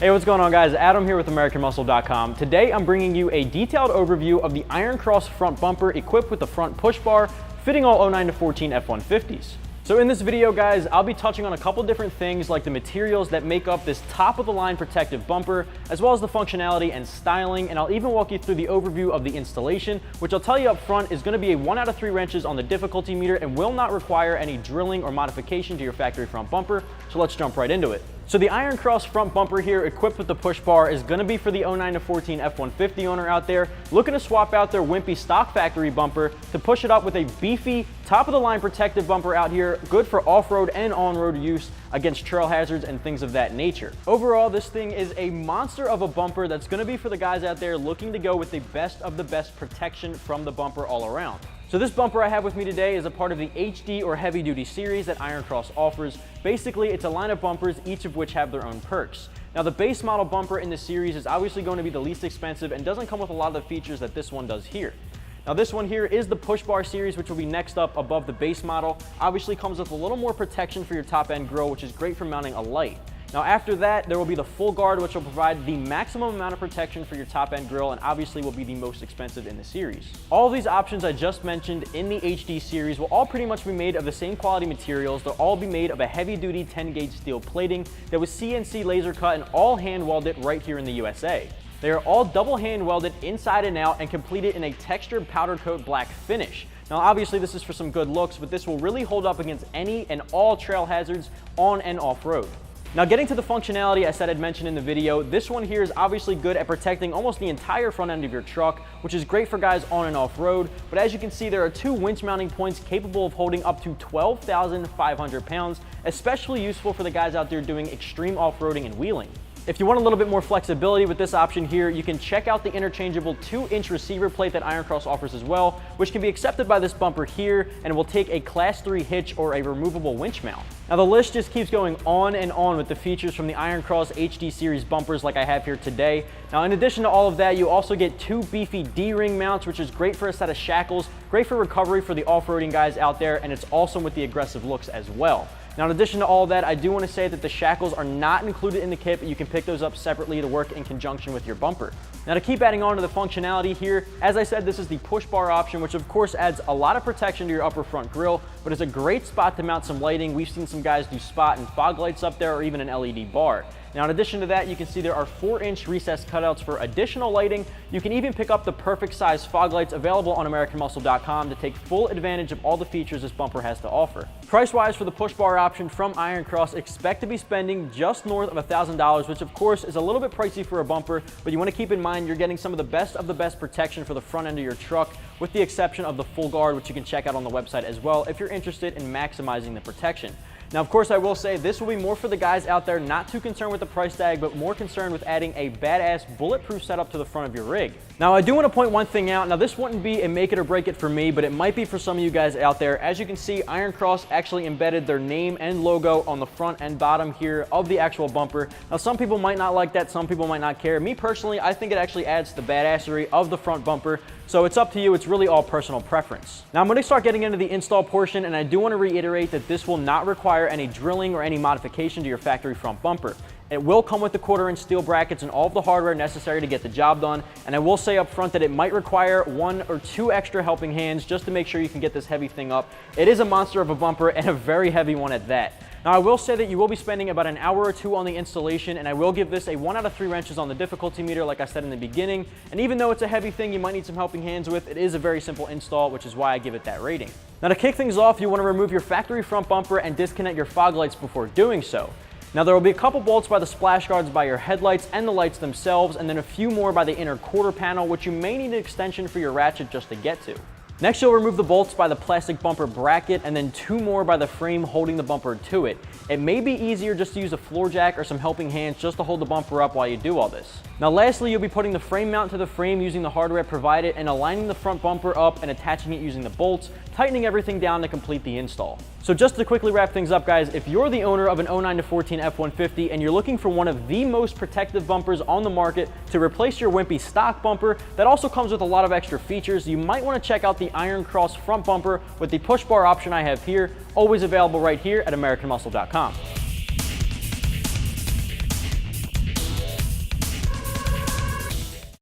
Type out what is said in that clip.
Hey, what's going on guys? Adam here with AmericanMuscle.com. Today I'm bringing you a detailed overview of the Iron Cross front bumper equipped with the front push bar, fitting all 09 to 14 F150s. So in this video guys, I'll be touching on a couple different things like the materials that make up this top of the line protective bumper, as well as the functionality and styling, and I'll even walk you through the overview of the installation, which I'll tell you up front is going to be a 1 out of 3 wrenches on the difficulty meter and will not require any drilling or modification to your factory front bumper. So let's jump right into it. So the Iron Cross front bumper here equipped with the push bar is going to be for the 09 to 14 F150 owner out there looking to swap out their wimpy stock factory bumper to push it up with a beefy top of the line protective bumper out here, good for off-road and on-road use against trail hazards and things of that nature. Overall, this thing is a monster of a bumper that's going to be for the guys out there looking to go with the best of the best protection from the bumper all around. So this bumper I have with me today is a part of the HD or heavy duty series that Iron Cross offers. Basically, it's a line of bumpers, each of which have their own perks. Now the base model bumper in this series is obviously going to be the least expensive and doesn't come with a lot of the features that this one does here. Now this one here is the push bar series, which will be next up above the base model. Obviously comes with a little more protection for your top end grill, which is great for mounting a light. Now after that, there will be the full guard, which will provide the maximum amount of protection for your top end grill and obviously will be the most expensive in the series. All of these options I just mentioned in the HD series will all pretty much be made of the same quality materials. They'll all be made of a heavy duty 10 gauge steel plating that was CNC laser cut and all hand welded right here in the USA. They are all double hand welded inside and out and completed in a textured powder coat black finish. Now obviously this is for some good looks, but this will really hold up against any and all trail hazards on and off road. Now getting to the functionality I said I'd mentioned in the video, this one here is obviously good at protecting almost the entire front end of your truck, which is great for guys on and off road. But as you can see, there are 2 winch mounting points capable of holding up to 12,500 pounds, especially useful for the guys out there doing extreme off-roading and wheeling. If you want a little bit more flexibility with this option here, you can check out the interchangeable 2-inch receiver plate that Iron Cross offers as well, which can be accepted by this bumper here and will take a class 3 hitch or a removable winch mount. Now the list just keeps going on and on with the features from the Iron Cross HD series bumpers like I have here today. Now in addition to all of that, you also get 2 beefy D-ring mounts, which is great for a set of shackles, great for recovery for the off-roading guys out there, and it's awesome with the aggressive looks as well. Now in addition to all of that, I do want to say that the shackles are not included in the kit, but you can pick those up separately to work in conjunction with your bumper. Now to keep adding on to the functionality here, as I said, this is the push bar option, which of course adds a lot of protection to your upper front grille, but it's a great spot to mount some lighting. We've seen some guys do spot and fog lights up there or even an LED bar. Now in addition to that, you can see there are 4-inch recessed cutouts for additional lighting. You can even pick up the perfect size fog lights available on AmericanMuscle.com to take full advantage of all the features this bumper has to offer. Price-wise for the push bar option from Iron Cross, expect to be spending just north of $1,000, which of course is a little bit pricey for a bumper, but you want to keep in mind you're getting some of the best protection for the front end of your truck, with the exception of the full guard, which you can check out on the website as well if you're interested in maximizing the protection. Now, of course, I will say this will be more for the guys out there not too concerned with the price tag, but more concerned with adding a badass bulletproof setup to the front of your rig. Now, I do want to point one thing out. Now, this wouldn't be a make it or break it for me, but it might be for some of you guys out there. As you can see, Iron Cross actually embedded their name and logo on the front and bottom here of the actual bumper. Now, some people might not like that. Some people might not care. Me personally, I think it actually adds to the badassery of the front bumper. So it's up to you. It's really all personal preference. Now I'm going to start getting into the install portion, and I do want to reiterate that this will not require any drilling or any modification to your factory front bumper. It will come with the 1/4-inch steel brackets and all of the hardware necessary to get the job done. And I will say up front that it might require 1 or 2 extra helping hands just to make sure you can get this heavy thing up. It is a monster of a bumper and a very heavy one at that. Now I will say that you will be spending about an hour or 2 on the installation, and I will give this a 1 out of 3 wrenches on the difficulty meter like I said in the beginning. And even though it's a heavy thing you might need some helping hands with, it is a very simple install, which is why I give it that rating. Now to kick things off, you want to remove your factory front bumper and disconnect your fog lights before doing so. Now there will be a couple bolts by the splash guards by your headlights and the lights themselves, and then a few more by the inner quarter panel, which you may need an extension for your ratchet just to get to. Next, you'll remove the bolts by the plastic bumper bracket and then 2 more by the frame holding the bumper to it. It may be easier just to use a floor jack or some helping hands just to hold the bumper up while you do all this. Now lastly, you'll be putting the frame mount to the frame using the hardware provided and aligning the front bumper up and attaching it using the bolts, tightening everything down to complete the install. So just to quickly wrap things up guys, if you're the owner of an 09 to 14 F150 and you're looking for one of the most protective bumpers on the market to replace your wimpy stock bumper that also comes with a lot of extra features, you might want to check out the Iron Cross front bumper with the push bar option I have here, always available right here at AmericanMuscle.com.